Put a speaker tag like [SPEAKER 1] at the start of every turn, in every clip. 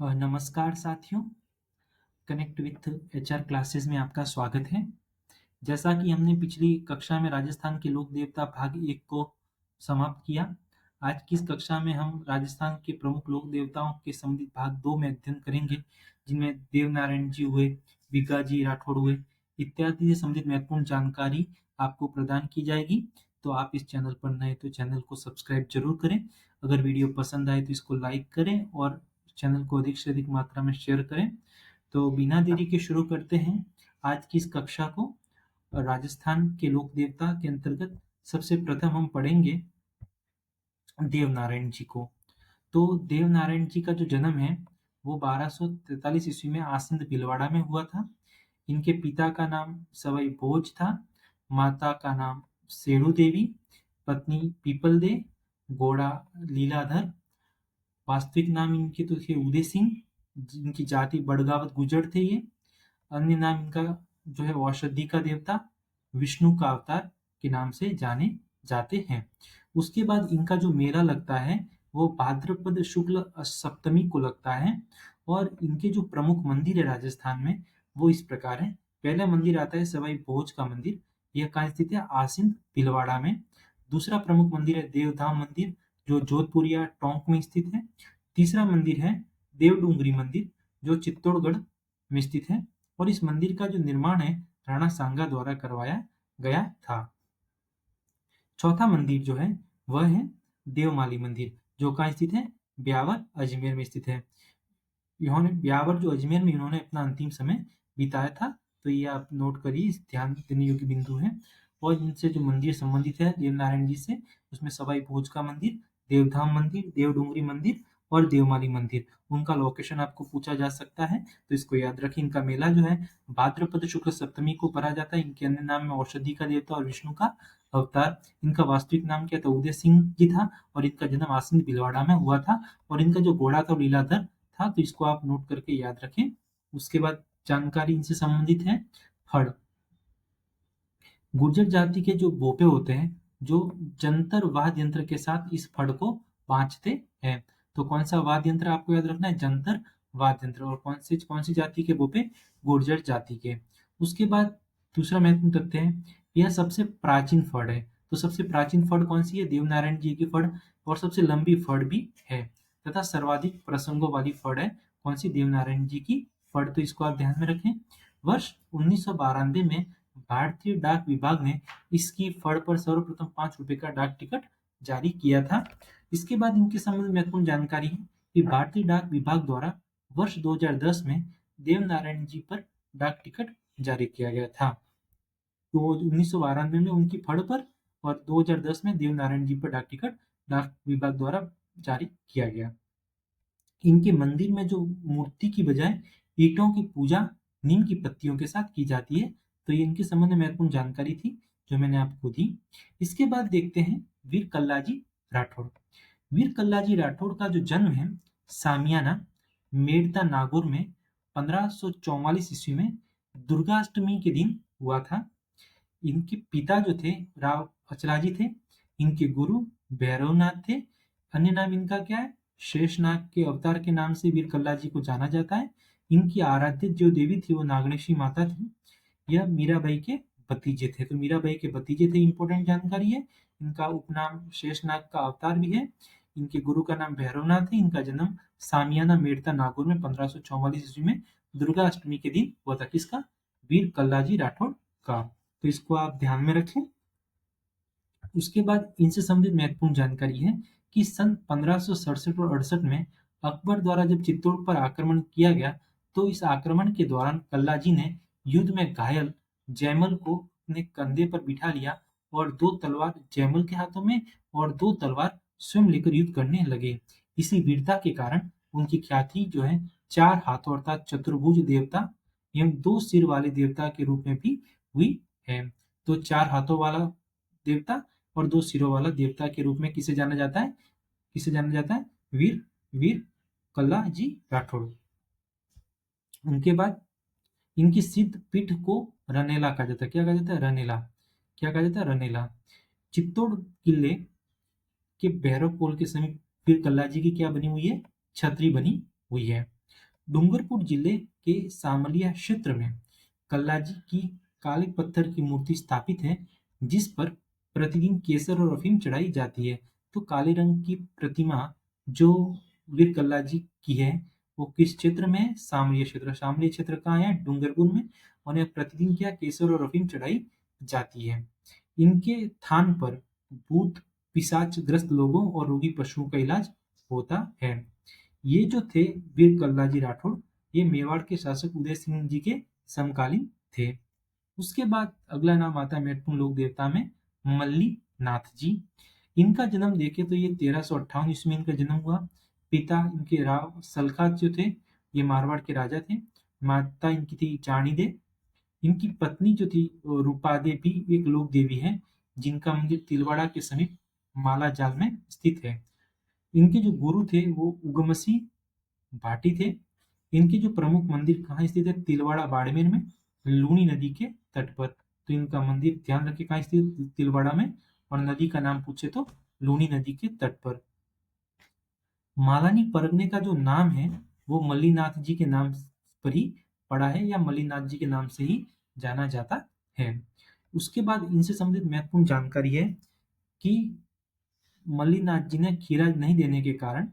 [SPEAKER 1] नमस्कार साथियों, connect with HR classes में आपका स्वागत है। जैसा कि हमने पिछली कक्षा में राजस्थान के लोक देवता भाग 1 को समाप्त किया, आज की इस कक्षा में हम राजस्थान के प्रमुख लोक देवताओं के संबंधित भाग 2 में अध्ययन करेंगे, जिनमें देवनारायण जी हुए, भिकाजी राठौड़ हुए इत्यादि से संबंधित महत्वपूर्ण जानकारी आपको प्रदान की जाएगी। तो आप इस चैनल पर नए तो चैनल को सब्सक्राइब जरूर करें। अगर वीडियो पसंद आए तो इसको लाइक करें और चैनल को अधिक से अधिक मात्रा में शेयर करें। तो बिना देरी के शुरू करते हैं आज की इस कक्षा को। राजस्थान के लोक देवता के अंतर्गत सबसे प्रथम हम पढ़ेंगे देवनारायण जी को। तो देवनारायण जी का जो जन्म है वो 1243 ईस्वी में आसिंद भीलवाड़ा में हुआ था। इनके पिता का नाम सवाई भोज था, माता का नाम सेणु देवी, पत्नी पीपल दे, घोड़ा लीलाधर। वास्तविक नाम इनके तो थे उदय सिंह, जिनकी जाति बड़गावत गुजर थे ये। अन्य नाम इनका जो है औषधि का देवता विष्णु का अवतार के नाम से जाने जाते हैं। उसके बाद इनका जो मेला लगता है वो भाद्रपद शुक्ल सप्तमी को लगता है। और इनके जो प्रमुख मंदिर है राजस्थान में वो इस प्रकार है। पहला मंदिर आता है सवाई भोज का मंदिर, यह कहाँ स्थित है? आसिंद भीलवाड़ा में। दूसरा प्रमुख मंदिर है देवधाम मंदिर, जो जोधपुर या टोंक में स्थित है। तीसरा मंदिर है देवडूंगरी मंदिर, जो चित्तौड़गढ़ में स्थित है। और इस मंदिर का जो निर्माण है राणा सांगा द्वारा करवाया गया था। चौथा मंदिर जो है वह है देवमाली मंदिर, जो कहाँ स्थित है? ब्यावर अजमेर में स्थित है। इन्होंने ब्यावर जो अजमेर में इन्होंने अपना अंतिम समय बिताया था। तो ये आप नोट करिए, ध्यान देने योग्य बिंदु है। और इनसे जो मंदिर संबंधित है देवनारायण जी से, उसमें सवाई भोज का मंदिर, देवधाम मंदिर, देवडूंगरी मंदिर और देवमाली मंदिर, उनका लोकेशन आपको पूछा जा सकता है। तो इसको याद रखिए। इनका मेला जो है भाद्रपद शुक्ल सप्तमी को भरा जाता है। इनके अन्य नाम में औषधि का देवता और विष्णु का अवतार। इनका वास्तविक नाम क्या था? उदय सिंह जी था। और इनका जन्म आसिंद भीलवाड़ा में हुआ था। और इनका जो घोड़ा था लीलाधर था। तो इसको आप नोट करके याद रखें। उसके बाद जानकारी इनसे संबंधित है फड़। गुर्जर जाति के जो भोपे होते हैं, जो जंतर वाद्य यंत्र के साथ इस फड़ को बांचते हैं। तो कौन सा वाद्य यंत्र आपको याद रखना है? जंतर वाद्य यंत्र। और कौन सी जाति के भोपे? गुर्जर जाति के। उसके बाद दूसरा महत्वपूर्ण तथ्य है, यह सबसे प्राचीन फड़ है। तो सबसे प्राचीन फड़ कौन सी है? देवनारायण जी की फड़। और सबसे लंबी फड़ भी है तथा सर्वाधिक प्रसंगों वाली फड़ है कौन सी? देवनारायण जी की फड़। तो इसको आप ध्यान में रखें। वर्ष 1992 में भारतीय डाक विभाग ने इसकी फड़ पर सर्वप्रथम 5 रुपए का डाक टिकट जारी किया था। इसके बाद इनके संबंध में महत्वपूर्ण जानकारी है कि भारतीय डाक विभाग द्वारा वर्ष 2010 में देवनारायण जी पर डाक टिकट जारी किया गया था। तो 1992 में उनकी फड़ पर और 2010 में देवनारायण जी पर डाक टिकट डाक विभाग द्वारा जारी किया गया। इनके मंदिर में जो मूर्ति की बजाय ईंटों की पूजा नीम की पत्तियों के साथ की जाती है। तो ये इनके संबंध में महत्वपूर्ण जानकारी थी जो मैंने आपको दी। इसके बाद देखते हैं वीर कल्लाजी राठौड़। वीर कल्लाजी राठौड़ का जो जन्म है सामियाना मेड़ता नागौर में 1544 ईस्वी में दुर्गाष्टमी के दिन हुआ था। इनके पिता जो थे राव अचलाजी थे। इनके गुरु भैरवनाथ थे। अन्य नाम इनका क्या है? शेषनाग के अवतार के नाम से वीर कल्ला जी को जाना जाता है। इनकी आराध्य जो देवी थी वो नागणेशी माता थी। यह मीराबाई के भतीजे थे। तो मीराबाई के भतीजे थे, इंपॉर्टेंट जानकारी है। इनका उपनाम शेषनाग का अवतार भी है। इनके गुरु का नाम भैरवनाथ है। इनका जन्म सामियाना मेड़ता नागौर में 1544 ईस्वी में दुर्गा अष्टमी के दिन हुआ था। किसका? वीर कल्लाजी राठौड़ का। तो इसको आप ध्यान में रखें। उसके बाद इनसे संबंधित महत्वपूर्ण जानकारी है कि सन 1567 और 68 में अकबर द्वारा जब चित्तौड़ पर आक्रमण किया गया, तो इस आक्रमण के दौरान कल्लाजी ने युद्ध में घायल जयमल को अपने कंधे पर बिठा लिया और 2 तलवार जयमल के हाथों में और 2 तलवार स्वयं लेकर युद्ध करने लगे। इसी वीरता के कारण उनकी ख्याति जो है 4 हाथों अर्थात चतुर्भुज देवता एवं 2 सिर वाले देवता के रूप में भी हुई है। तो 4 हाथों वाला देवता और 2 सिरों वाला देवता के रूप में किसे जाना जाता है? किसे जाना जाता है? वीर वीर कल्ला जी राठौड़। उनके बाद इनकी सिद्ध पीठ को रनेला कहा जाता है। क्या कहा जाता है? रनेला। क्या कहा जाता है? रनेला। चित्तौड़ किले के भैरव पोल के समीप वीर कल्ला जी की क्या बनी हुई है? छतरी बनी हुई है। डूंगरपुर जिले के सामलिया क्षेत्र में कल्लाजी की काले पत्थर की मूर्ति स्थापित है, जिस पर प्रतिदिन केसर और अफीम चढ़ाई जाती है। तो काले रंग की प्रतिमा जो वीर कल्लाजी की है, वो किस क्षेत्र में है? सामलिया क्षेत्र। सामलिया क्षेत्र कहाँ है? डूंगरपुर में। और यहाँ प्रतिदिन क्या केसर और अफीम चढ़ाई जाती है। इनके थान पर भूत पिशाच ग्रस्त लोगों और रोगी पशुओं का इलाज होता है। ये जो थे वीर कल्लाजी राठौड़, ये मेवाड़ के शासक उदय सिंह जी के समकालीन थे। उसके बाद अगला नाम आता है महत्वपूर्ण लोक देवता में मल्ली नाथ जी। इनका जन्म देखें तो ये 1358 ईस्वी में इनका जन्म हुआ। पिता इनके राव सलखा जो थे, ये मारवाड़ के राजा थे। माता इनकी थी चाणीदे। इनकी पत्नी जो थी रूपादे भी एक लोक देवी है, जिनका मंदिर तिलवाड़ा के समीप मालाजाल में स्थित है। इनके जो गुरु थे वो उगमसी भाटी थे। इनके जो प्रमुख मंदिर कहाँ स्थित है? तिलवाड़ा बाड़मेर में, लूनी नदी के तट पर। तो इनका मंदिर ध्यान रखिए कहाँ स्थित है? तिलवाड़ा में। और नदी का नाम पूछे तो लूनी नदी के तट पर। मालानी परगने का जो नाम है वो मल्लीनाथ जी के नाम पर ही पड़ा है, या मल्लीनाथ जी के नाम से ही जाना जाता है। उसके बाद इनसे संबंधित महत्वपूर्ण जानकारी है कि मल्लीनाथ जी ने खीरा नहीं देने के कारण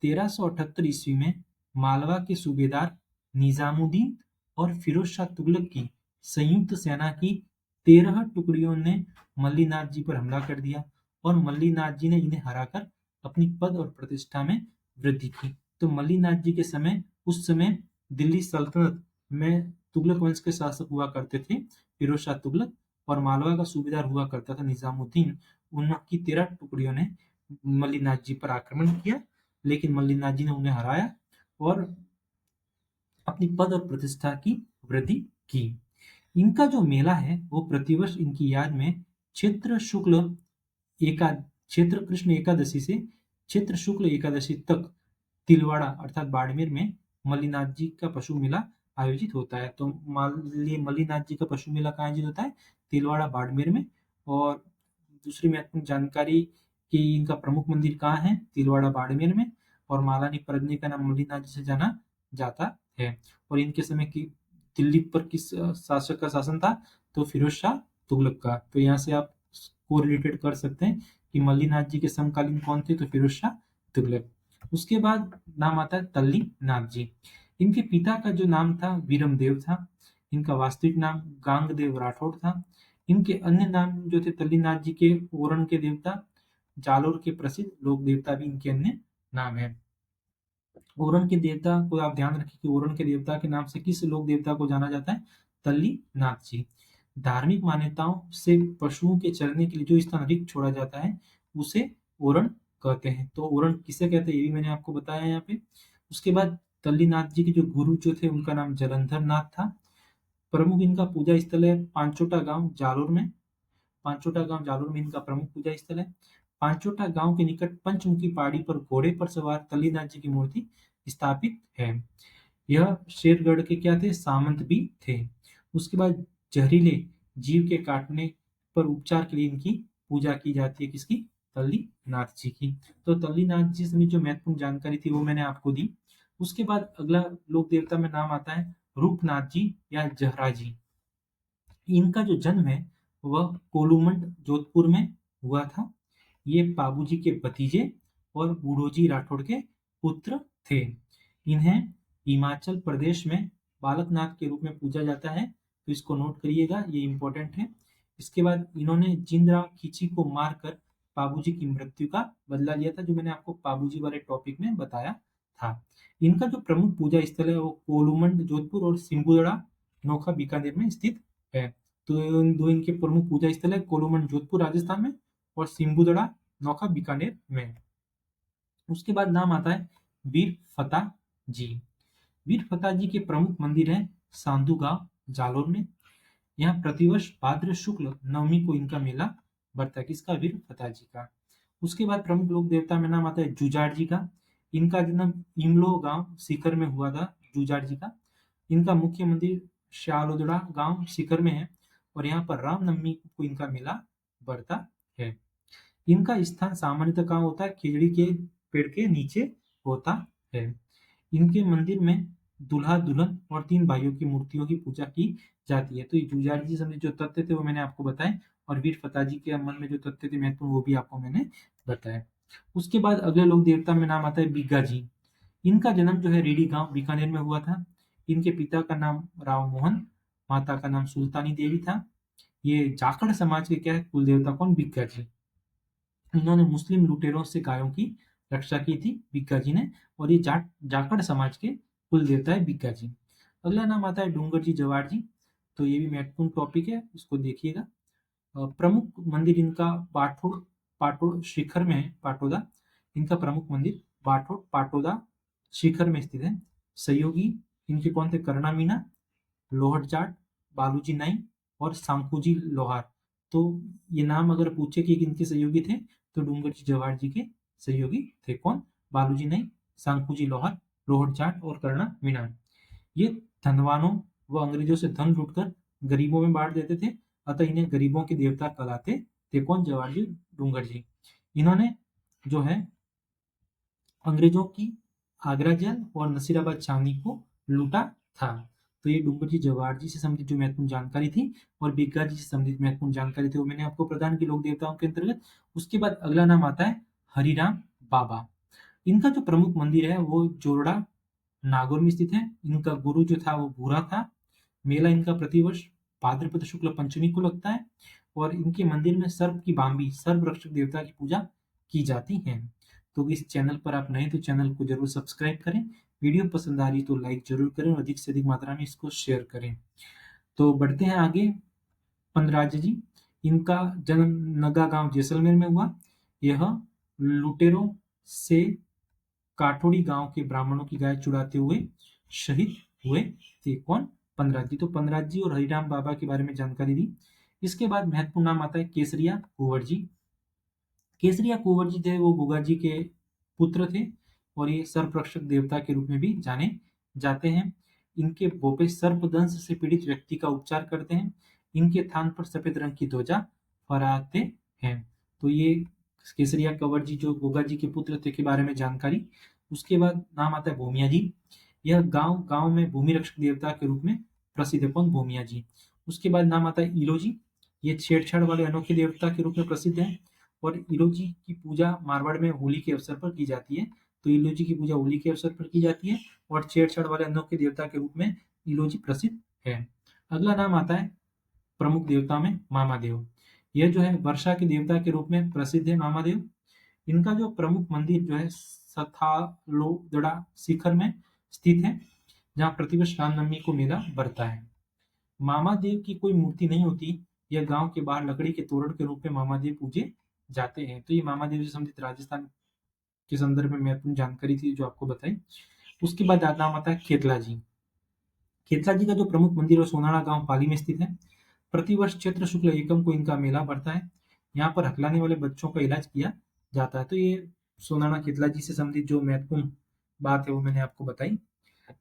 [SPEAKER 1] 1378 ईस्वी में मालवा के सूबेदार निजामुद्दीन और फिरोज शाह तुगलक की संयुक्त सेना की 13 टुकड़ियों ने मल्लीनाथ जी पर हमला कर दिया, और मल्लीनाथ जी ने इन्हें हराकर अपनी पद और प्रतिष्ठा में वृद्धि की। तो मल्लीनाथ जी के समय, उस समय दिल्ली सल्तनत में तुगलक वंश के शासक हुआ करते थे फिरोज शाह तुगलक, और मालवा का सूबेदार हुआ करता था निजामुद्दीन। उनकी 13 टुकड़ियों ने मल्लीनाथ जी पर आक्रमण किया, लेकिन मल्लीनाथ जी ने उन्हें हराया और अपनी पद और प्रतिष्ठा की वृद्धि की। इनका जो मेला है वो प्रतिवर्ष इनकी याद में क्षेत्र शुक्ल एका क्षेत्र कृष्ण एकादशी से क्षेत्र शुक्ल एकादशी तक तिलवाड़ा अर्थात बाड़मेर में मल्लीनाथ जी का पशु मेला आयोजित होता है। तो मल्लीनाथ जी का पशु मेला कहाँ आयोजित होता है? तिलवाड़ा बाड़मेर में। और दूसरी महत्वपूर्ण जानकारी कि इनका प्रमुख मंदिर कहाँ है? तिलवाड़ा बाड़मेर में। और मालानी परगने का नाम मल्लीनाथ जी से जाना जाता है। और इनके समय की दिल्ली पर किस शासक का शासन था? तो फिरोज शाह तुगलक का। तो यहाँ से आप को रिलेटेड कर सकते हैं कि मल्लीनाथ जी के समकालीन कौन थे? तो फिरोज शाह तुगलक। उसके बाद नाम आता है तल्ली नाथ जी। इनके पिता का जो नाम था वीरमदेव था। इनका वास्तविक नाम गांगदेव राठौड़ था। इनके अन्य नाम जो थे तल्ली नाथ जी के ओरण के देवता, जालोर के प्रसिद्ध लोक देवता भी इनके अन्य नाम है। ओरण के देवता को आप ध्यान रखिए कि ओरण के देवता के नाम से किस लोक देवता को जाना जाता है? तल्ली नाथ जी। धार्मिक मान्यताओं से पशुओं के चरने के लिए जो स्थान रिक्त छोड़ा जाता है उसे ओरण कहते हैं। तो ओरण किसे कहते हैं ये भी मैंने आपको बताया यहाँ पे। उसके बाद तल्ली नाथ जी के जो गुरु जो थे उनका नाम जलंधर नाथ था। प्रमुख इनका पूजा स्थल है पांचोटा गांव जालोर में। पांचोटा गांव जालोर में इनका प्रमुख पूजा स्थल है। पांचोटा गांव के निकट पंचमुखी पहाड़ी पर घोड़े पर सवार तल्लीनाथ जी की मूर्ति स्थापित है। यह शेरगढ़ के क्या थे? सामंत भी थे। उसके बाद जहरीले जीव के काटने पर उपचार के लिए इनकी पूजा की जाती है। किसकी? तल्ली नाथ जी की। तो तल्ली नाथ जी से जो महत्वपूर्ण जानकारी थी वो मैंने आपको दी। उसके बाद अगला लोक देवता में नाम आता है रूपनाथ जी या जहरा जी। इनका जो जन्म है वह कोलूमंड जोधपुर में हुआ था। ये बाबूजी के भतीजे और बूढ़ोजी राठौड़ के पुत्र थे। इन्हें हिमाचल प्रदेश में बालकनाथ के रूप में पूजा जाता है, तो इसको नोट करिएगा, ये इंपॉर्टेंट है। इसके बाद इन्होंने जिंदराव खींची को मारकर बाबूजी की मृत्यु का बदला लिया था, जो मैंने आपको बाबूजी वाले टॉपिक में बताया था। इनका जो प्रमुख पूजा स्थल है वो कोलूमंड जोधपुर और सिंबुदड़ा नोखा बीकानेर में स्थित है। तो इन दो इनके प्रमुख पूजा स्थल है, कोलूमंड जोधपुर राजस्थान में और सिंबुदड़ा नौका बीकानेर में। उसके बाद नाम आता है वीर फतेह जी। वीर फतेह जी के प्रमुख मंदिर है सांधु गांव जालोर में। यहाँ प्रतिवर्ष भाद्र शुक्ल नवमी को इनका मेला बढ़ता है। किसका? वीर फतेह जी का। उसके बाद प्रमुख लोक देवता में नाम आता है जुजाड़ जी का। इनका जन्म इमलो गांव सीकर में हुआ था, जुजाड़ जी का। इनका मुख्य मंदिर श्यालोदड़ा गांव सीकर में है, और यहाँ पर रामनवमी को इनका मेला बढ़ता है। इनका स्थान सामान्यतः कहाँ होता है? खिजड़ी के पेड़ के नीचे होता है। इनके मंदिर में दूल्हा दुल्हन और 3 भाइयों की मूर्तियों की पूजा की जाती है। तो ये जुझारू जी से संबंधित जो तथ्य थे वो मैंने आपको बताए, और वीर फताजी के मन में जो तथ्य थे महत्वपूर्ण वो भी आपको मैंने बताया। उसके बाद अगले लोक देवता में नाम आता है बिग्गा जी। इनका जन्म जो है रीडी गांव बीकानेर में हुआ था। इनके पिता का नाम राव मोहन, माता का नाम सुल्तानी देवी था। ये जाखड़ समाज के क्या है कुल देवता कौन, बिग्गा जी। इन्होंने मुस्लिम लुटेरों से गायों की रक्षा की थी बिग्गा जी ने, और ये जाखड़ समाज के कुल देवता है बिग्गा जी। अगला नाम आता है डूंगर जी जवार जी। तो ये भी महत्वपूर्ण टॉपिक है, इसको देखिएगा। प्रमुख मंदिर इनका बाठोड़ पाटोड़ शिखर में है, पाटोदा। इनका प्रमुख मंदिर बाठोड़ पाटोदा शिखर में स्थित है। सहयोगी इनके कौन थे, कर्णा मीना, लोहट जाट, बालूजी नाई और सांखूजी लोहार। तो ये नाम अगर पूछे कि किनके सहयोगी थे, तो डूंगर जी जवाहर जी के सहयोगी थे। कौन, बालूजी नाई, सांखूजी लोहार, लोहट जाट और कर्णा मीना। ये धनवानों व अंग्रेजों से धन लूटकर गरीबों में बांट देते थे, अतः इन्हें गरीबों के देवता कहलाते थे। कौन, जवाहर जी डूंगर जी। इन्होंने जो है अंग्रेजों की आगरा जेल और नसीराबाद छावनी को लूटा था। तो ये डूंगर जी जवाहर जी से संबंधित जो महत्वपूर्ण जानकारी थी, और बिग्गा जी से संबंधित महत्वपूर्ण जानकारी थी, वो मैंने आपको प्रदान की लोक देवताओं के अंतर्गत। उसके बाद अगला नाम आता है हरिराम बाबा। इनका जो प्रमुख मंदिर है वो जोरडा नागौर में स्थित है। इनका गुरु जो था वो भूरा था। मेला इनका प्रतिवर्ष भाद्रपद शुक्ल पंचमी को लगता है, और इनके मंदिर में सर्प की बाम्बी, सर्प रक्षक देवता की पूजा की जाती है। तो इस चैनल पर आप नए तो चैनल को जरूर सब्सक्राइब करें। वीडियो पसंद आ रही तो लाइक जरूर करें और अधिक से अधिक मात्रा में इसको शेयर करें। तो बढ़ते हैं आगे। पंदराज जी, इनका जन्म नगा गांव जैसलमेर में हुआ। यह लुटेरों से काठोड़ी गांव के ब्राह्मणों की गाय चुराते हुए शहीद हुए थे। कौन, पंदराज जी। तो पंदराज जी और हरिराम बाबा के बारे में जानकारी दी। इसके बाद महत्वपूर्ण नाम आता है केसरिया कुंवर जी। केसरिया कुंवर जी थे वो गुगा जी के पुत्र थे, और ये सर्परक्षक देवता के रूप में भी जाने जाते हैं। इनके बोपे सर्पदंश से पीड़ित व्यक्ति का उपचार करते हैं। इनके थान पर सफेद रंग की ध्वजा फहराते हैं। तो ये केसरिया कंवर जी जो गोगा जी के पुत्र थे के बारे में जानकारी। उसके बाद नाम आता है भूमिया जी। यह गांव गांव में भूमि रक्षक देवता के रूप में प्रसिद्ध है। कौन, भूमिया जी। उसके बाद नाम आता है इलो जी। ये छेड़छाड़ वाले अनोखे देवता के रूप में प्रसिद्ध है, और इलो जी की पूजा मारवाड़ में होली के अवसर पर की जाती है। तो इलो जी की पूजा होली के अवसर पर की जाती है, और छेड़छाड़ वाले अनोखे देवता के रूप में इलो जी प्रसिद्ध है। अगला नाम आता है प्रमुख देवता में मामादेव। यह जो है वर्षा के देवता के रूप में प्रसिद्ध है मामादेव। इनका जो प्रमुख मंदिर जो है सथालोदड़ा शिखर में स्थित है, जहाँ प्रतिवर्ष रामनवमी को मेला बढ़ता है। मामादेव की कोई मूर्ति नहीं होती। यह गांव के बाहर लकड़ी के तोरण के रूप में मामादेव पूजे जाते हैं। तो ये मामादेव से संबंधित राजस्थान के संदर्भ में महत्वपूर्ण जानकारी थी जो आपको बताई। उसके बाद नाम आता है खेतला जी। खेतला जी का जो प्रमुख मंदिर है सोनाड़ा गांव पाली में स्थित है। प्रतिवर्ष चैत्र शुक्ल एकम को इनका मेला बढ़ता है। यहाँ पर हकलाने वाले बच्चों का इलाज किया जाता है। तो ये सोनाड़ा खेतला जी से संबंधित जो महत्वपूर्ण बात है वो मैंने आपको बताई।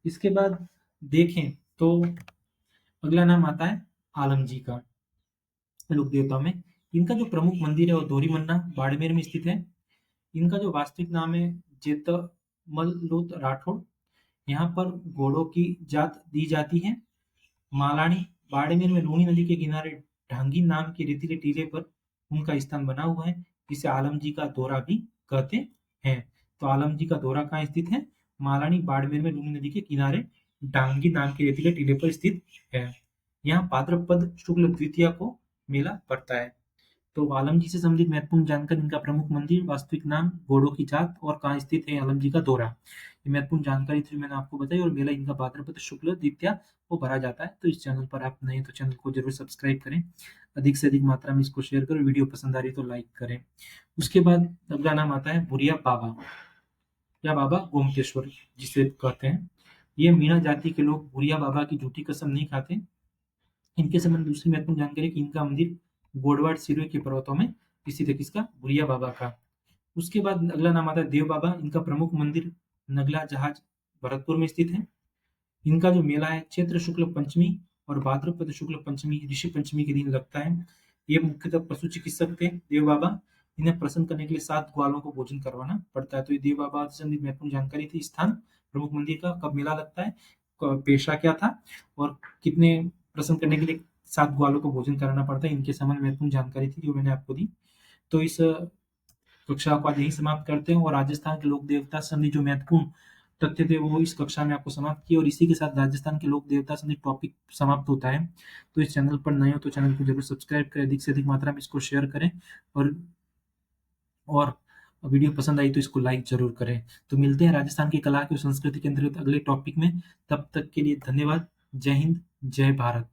[SPEAKER 1] इसके बाद देखें तो अगला नाम आता है आलम जी का। लोक देवताओं में इनका जो प्रमुख मंदिर है वो दोरीमन्ना बाड़मेर में स्थित है। इनका जो वास्तविक नाम है जेतमलोत राठौड़। यहाँ पर घोड़ों की जात दी जाती है। मालानी बाड़मेर में लूनी नदी के किनारे ढांगी नाम के रेतीले टीले पर उनका स्थान बना हुआ है, जिसे आलम जी का दौरा भी कहते हैं। तो आलम जी का दौरा कहाँ स्थित है, मालानी बाड़मेर में लूनी नदी के किनारे ढांगी नाम के रेतीले टीले पर स्थित है। यहाँ भाद्रपद शुक्ल द्वितीया को मेला पड़ता है। तो आलम जी से संबंधित महत्वपूर्ण जानकारी, इनका प्रमुख मंदिर, वास्तविक नाम, घोड़ों की जात और कहाँ स्थित है आलम जी का दौरा, ये महत्वपूर्ण जानकारी थी मैंने आपको बताई। और मेला इनका भाद्रपद शुक्ल द्वितीया को भरा जाता है। तो इस चैनल पर आप नए तो चैनल को जरूर सब्सक्राइब करें, अधिक से अधिक मात्रा में इसको शेयर करें, वीडियो पसंद आ रही तो लाइक करें। उसके बाद अगला नाम आता है बुरिया बाबा या बाबा गोमतेश्वर जिसे कहते हैं। ये मीणा जाति के लोग बुरिया बाबा की झूठी कसम नहीं खाते। इनके संबंध में दूसरी महत्वपूर्ण जानकारी कि इनका मंदिर गोडवाड़ सिरोही के पर्वतों में स्थित है। किसका, बुरिया बाबा का। उसके बाद अगला नाम आता है देव बाबा। इनका प्रमुख मंदिर नगला जहाज भरतपुर में स्थित है। इनका जो मेला है चैत्र शुक्ल पंचमी और भाद्रपद शुक्ल पंचमी ऋषि पंचमी के दिन लगता है। ये मुख्यतः पशु चिकित्सक थे देव बाबा। इन्हें प्रसन्न करने के लिए 7 ग्वालों को भोजन करवाना पड़ता है। तो ये देव बाबा से संबंधित महत्वपूर्ण जानकारी थी। स्थान प्रमुख मंदिर का, कब मेला लगता है, पेशा क्या था और कितने प्रश्न करने के लिए 7 ग्वालों को भोजन कराना पड़ता है, इनके संबंध में महत्वपूर्ण जानकारी थी जो मैंने आपको दी। तो इस कक्षा को आज यहीं समाप्त करते हैं और राजस्थान के लोक देवता संधि जो महत्वपूर्ण तथ्य थे वो इस कक्षा में आपको समाप्त किए और इसी के साथ राजस्थान के लोक देवता संधि टॉपिक समाप्त होता है। तो इस चैनल पर नए हो तो चैनल को जरूर सब्सक्राइब करें, अधिक से अधिक मात्रा में इसको शेयर करें और और वीडियो पसंद आई तो इसको लाइक जरूर करें। तो मिलते हैं राजस्थान की कला की और संस्कृति के अंतर्गत अगले टॉपिक में। तब तक के लिए धन्यवाद। जय हिंद, जय भारत।